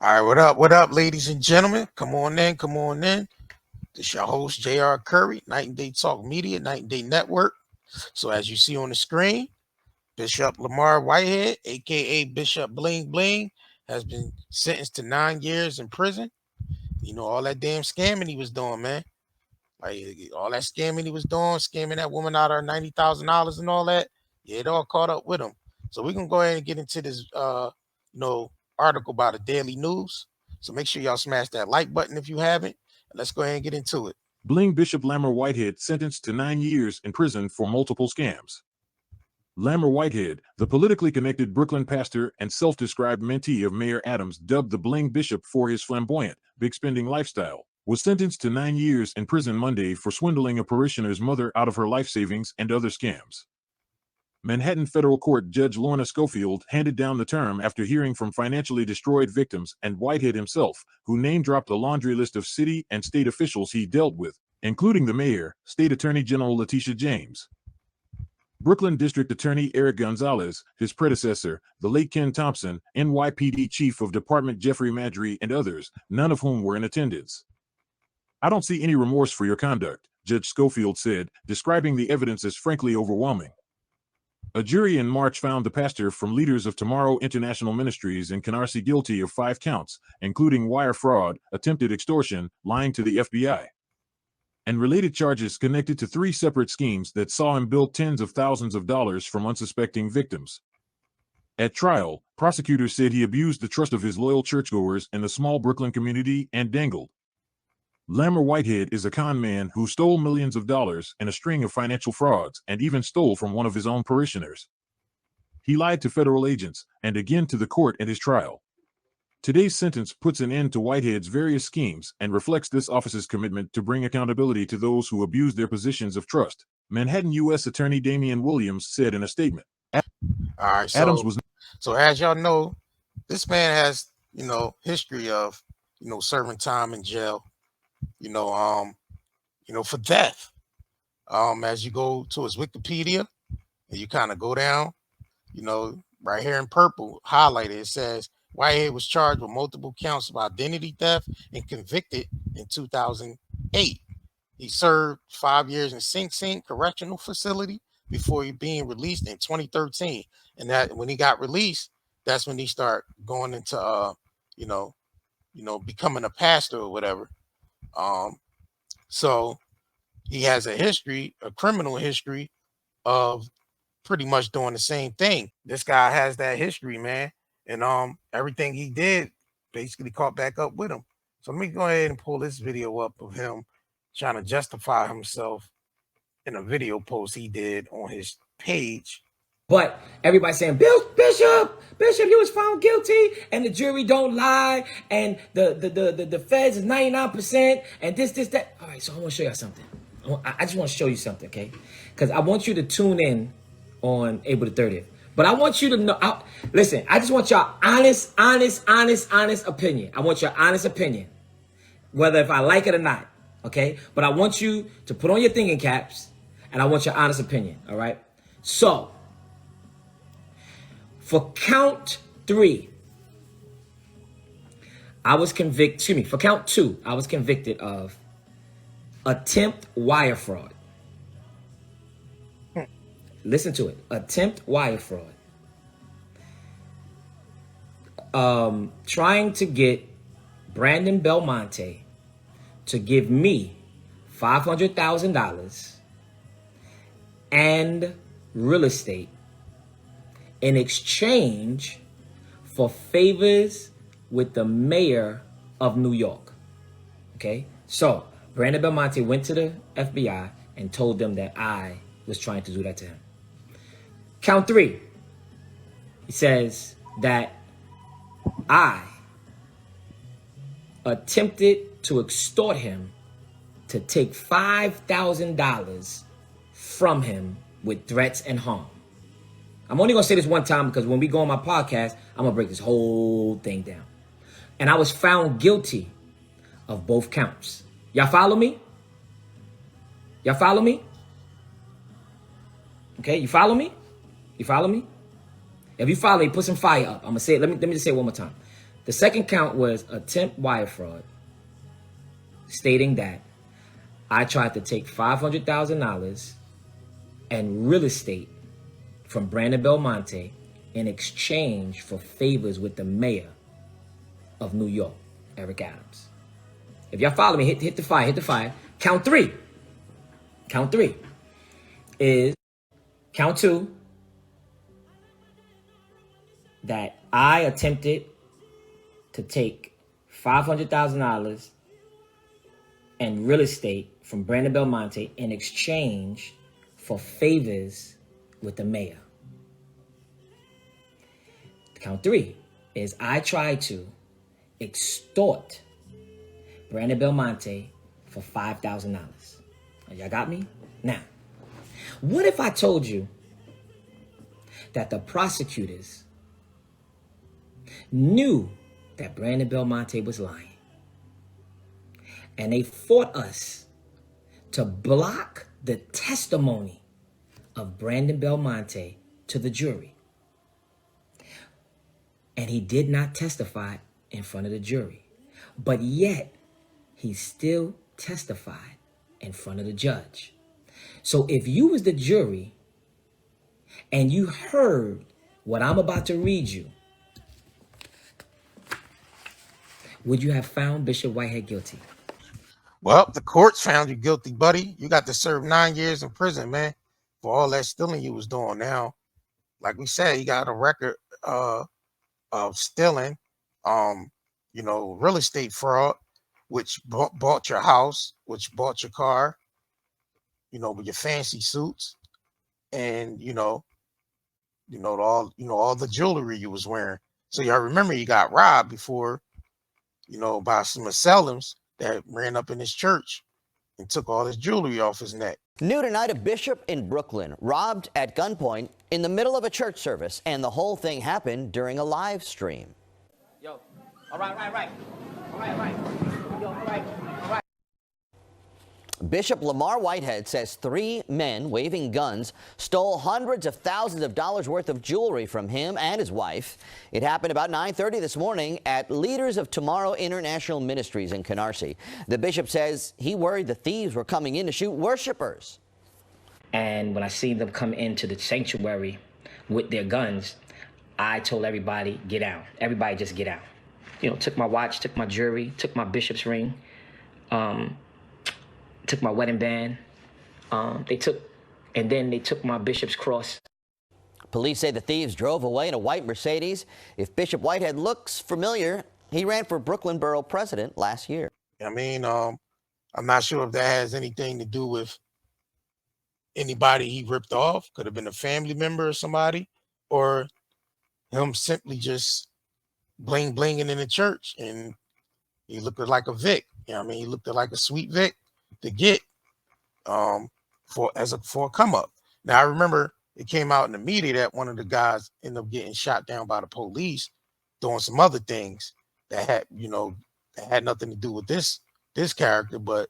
All right, what up, ladies and gentlemen? Come on in, come on in. This your host, J.R. Curry, Night and Day Talk Media, Night and Day Network. So as you see on the screen, Bishop Lamor Whitehead, aka Bishop Bling, has been sentenced to 9 years in prison. You know, all that damn scamming he was doing, man. Like all that scamming he was doing, scamming that woman out of her $90,000 and all that. Yeah, it all caught up with him. So we're gonna go ahead and get into this you know, article by the Daily News. So make sure y'all smash that like button if you haven't. And let's go ahead and get into it. Bling Bishop Lamor Whitehead sentenced to 9 years in prison for multiple scams. Lamor Whitehead, the politically connected Brooklyn pastor and self-described mentee of Mayor Adams, dubbed the Bling Bishop for his flamboyant, big-spending lifestyle, was sentenced to 9 years in prison Monday for swindling a parishioner's mother out of her life savings and other scams. Manhattan Federal Court Judge Lorna Schofield handed down the term after hearing from financially destroyed victims and Whitehead himself, who name-dropped a laundry list of city and state officials he dealt with, including the mayor, State Attorney General Letitia James, Brooklyn District Attorney Eric Gonzalez, his predecessor, the late Ken Thompson, NYPD Chief of Department Jeffrey Madry, and others, none of whom were in attendance. "I don't see any remorse for your conduct," Judge Schofield said, describing the evidence as frankly overwhelming. A jury in March found the pastor from Leaders of Tomorrow International Ministries in Canarsie guilty of 5 counts, including wire fraud, attempted extortion, lying to the FBI, and related charges connected to 3 separate schemes that saw him bill tens of thousands of dollars from unsuspecting victims. At trial, prosecutors said he abused the trust of his loyal churchgoers in the small Brooklyn community and dangled. Lamor Whitehead is a con man who stole millions of dollars in a string of financial frauds and even stole from one of his own parishioners. He lied to federal agents and again to the court at his trial. Today's sentence puts an end to Whitehead's various schemes and reflects this office's commitment to bring accountability to those who abuse their positions of trust, Manhattan U.S. Attorney Damian Williams said in a statement. All right, Adams was so as y'all know, this man has, history of, serving time in jail, you know, for death. As you go to his Wikipedia and you kind of go down, right here in purple, highlighted, it says Whitehead was charged with multiple counts of identity theft and convicted in 2008. He served 5 years in Sing Sing Correctional Facility before he being released in 2013. And that when he got released, that's when he started going into becoming a pastor or whatever. So he has a criminal history of pretty much doing the same thing. This guy has that history, man. And everything he did basically caught back up with him. So let me go ahead and pull this video up of him trying to justify himself in a video post he did on his page. But everybody's saying, Bishop, you was found guilty, and the jury don't lie, and the feds is 99%, and this, that. All right, so I want to show you something. I just want to show you something, okay? Because I want you to tune in on April the 30th. But I want you to know, listen, I just want your honest opinion. I want your honest opinion, whether if I like it or not, okay? But I want you to put on your thinking caps, and I want your honest opinion, all right? So, for count 3, for count 2, I was convicted of attempt wire fraud. Listen to it. Attempt wire fraud. Trying to get Brandon Belmonte to give me $500,000 and real estate in exchange for favors with the mayor of New York. Okay? So, Brandon Belmonte went to the FBI and told them that I was trying to do that to him. Count 3. He says that I attempted to extort him to take $5,000 from him with threats and harm. I'm only going to say this one time because when we go on my podcast, I'm going to break this whole thing down. And I was found guilty of both counts. Y'all follow me? Y'all follow me? Okay, you follow me? You follow me? If you follow me, put some fire up. I'm going to say it. Let me just say it one more time. The second count was attempt wire fraud, stating that I tried to take $500,000 and real estate from Brandon Belmonte in exchange for favors with the mayor of New York, Eric Adams. If y'all follow me, hit the fire. Count three is count two, that I attempted to take $500,000 and real estate from Brandon Belmonte in exchange for favors with the mayor. Count three is I tried to extort Brandon Belmonte for $5,000. Y'all got me? Now, what if I told you that the prosecutors knew that Brandon Belmonte was lying, and they fought us to block the testimony of Brandon Belmonte to the jury? And he did not testify in front of the jury, but yet he still testified in front of the judge. So if you was the jury and you heard what I'm about to read you, would you have found Bishop Whitehead guilty? Well, the courts found you guilty, buddy. You got to serve 9 years in prison, man, for all that stealing you was doing. Now, like we said, you got a record of stealing, real estate fraud, which bought your house, which bought your car, with your fancy suits, and all the jewelry you was wearing. So y'all remember you got robbed before, by some Muslims that ran up in his church and took all his jewelry off his neck. New tonight, a bishop in Brooklyn robbed at gunpoint in the middle of a church service, and the whole thing happened during a live stream. Yo, all right. Yo, all right. Bishop Lamor Whitehead says 3 men waving guns stole hundreds of thousands of dollars worth of jewelry from him and his wife. It happened about 9:30 this morning at Leaders of Tomorrow International Ministries in Canarsie. The bishop says he worried the thieves were coming in to shoot worshipers. And when I seen them come into the sanctuary with their guns, I told everybody, get out. Everybody just get out. Took my watch, took my jewelry, took my bishop's ring, took my wedding band. They took my bishop's cross. Police say the thieves drove away in a white Mercedes. If Bishop Whitehead looks familiar, he ran for Brooklyn Borough president last year. I mean, I'm not sure if that has anything to do with anybody he ripped off. Could have been a family member or somebody, or him simply just blinging in the church, and he looked like a Vic. He looked like a sweet Vic to get for a come up. Now I remember it came out in the media that one of the guys ended up getting shot down by the police doing some other things that had nothing to do with this character. But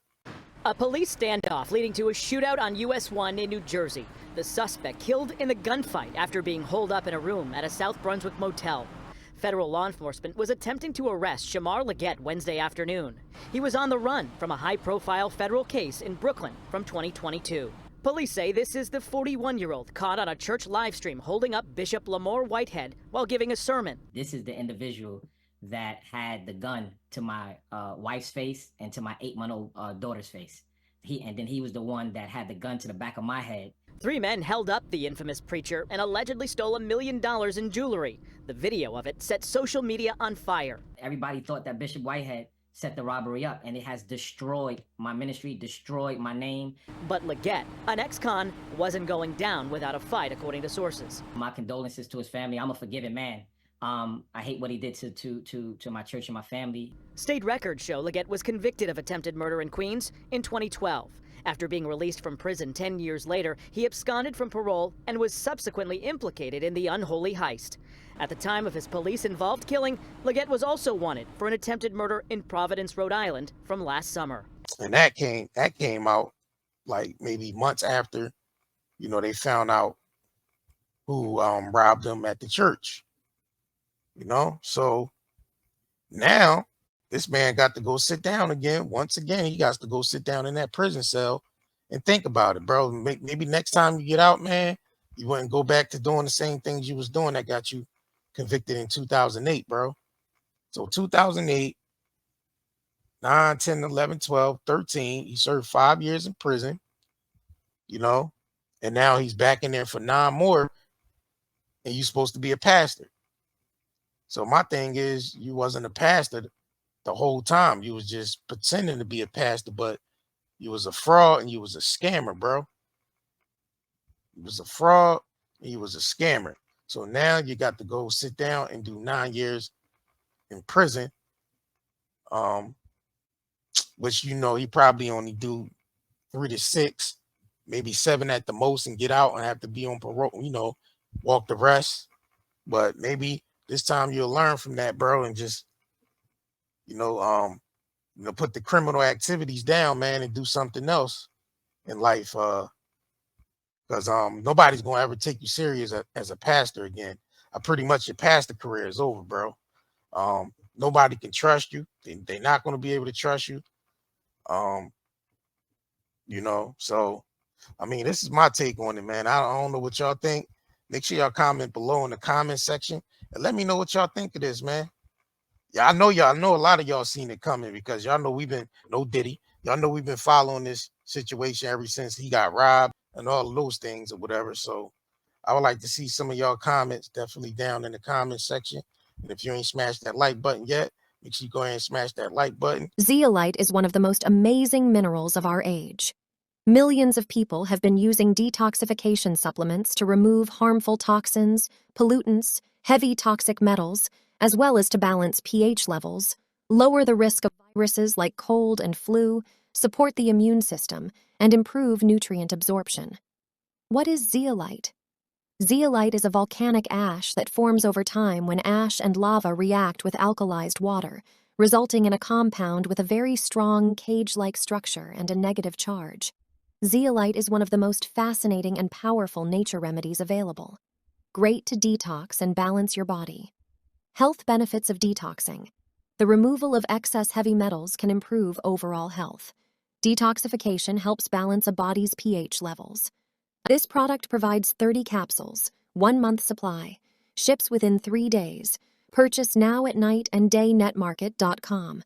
a police standoff leading to a shootout on US 1 in New Jersey. The suspect killed in the gunfight after being holed up in a room at a South Brunswick motel. Federal law enforcement was attempting to arrest Shamar Leggett Wednesday afternoon. He was on the run from a high-profile federal case in Brooklyn from 2022. Police say this is the 41-year-old caught on a church live stream holding up Bishop Lamor Whitehead while giving a sermon. This is the individual that had the gun to my wife's face and to my 8-month-old daughter's face. He was the one that had the gun to the back of my head. 3 men held up the infamous preacher and allegedly stole $1 million in jewelry. The video of it set social media on fire. Everybody thought that Bishop Whitehead set the robbery up, and it has destroyed my ministry, destroyed my name. But Leggett, an ex-con, wasn't going down without a fight, according to sources. My condolences to his family. I'm a forgiving man. I hate what he did to my church and my family. State records show Leggett was convicted of attempted murder in Queens in 2012. After being released from prison 10 years later, he absconded from parole and was subsequently implicated in the unholy heist. At the time of his police-involved killing, Leggett was also wanted for an attempted murder in Providence, Rhode Island from last summer. And that came out like maybe months after, they found out who robbed him at the church. So Now, this man got to go sit down again. Once again, he got to go sit down in that prison cell and think about it, bro. Maybe next time you get out, man, you wouldn't go back to doing the same things you was doing that got you convicted in 2008, bro. So 2008, 9, 10, 11, 12, 13, he served 5 years in prison, you know, and now he's back in there for 9 more, and you're supposed to be a pastor. So my thing is, you wasn't a pastor the whole time. You was just pretending to be a pastor, but you was a fraud and you was a scammer, bro. You was a fraud and you was a scammer. So now you got to go sit down and do 9 years in prison. Which he probably only do 3 to 6, maybe 7 at the most, and get out and have to be on parole, walk the rest. But maybe this time you'll learn from that, bro, and just put the criminal activities down, man, and do something else in life. Because nobody's gonna ever take you serious as a pastor again. Pretty much your pastor career is over, bro. Nobody can trust you. They're not gonna be able to trust you. So I mean, this is my take on it, man. I don't know what y'all think. Make sure y'all comment below in the comment section and let me know what y'all think of this, man. Yeah, y'all know a lot of y'all seen it coming, because y'all know y'all know we've been following this situation ever since he got robbed and all of those things or whatever. So I would like to see some of y'all comments definitely down in the comment section. And if you ain't smashed that like button yet, make sure you go ahead and smash that like button. Zeolite is one of the most amazing minerals of our age. Millions of people have been using detoxification supplements to remove harmful toxins, pollutants, heavy toxic metals, as well as to balance pH levels, lower the risk of viruses like cold and flu, support the immune system, and improve nutrient absorption. What is zeolite? Zeolite is a volcanic ash that forms over time when ash and lava react with alkalized water, resulting in a compound with a very strong cage-like structure and a negative charge. Zeolite is one of the most fascinating and powerful nature remedies available. Great to detox and balance your body. Health benefits of detoxing. The removal of excess heavy metals can improve overall health. Detoxification helps balance a body's pH levels. This product provides 30 capsules, 1 month supply, ships within 3 days. Purchase now at night and daynetmarket.com.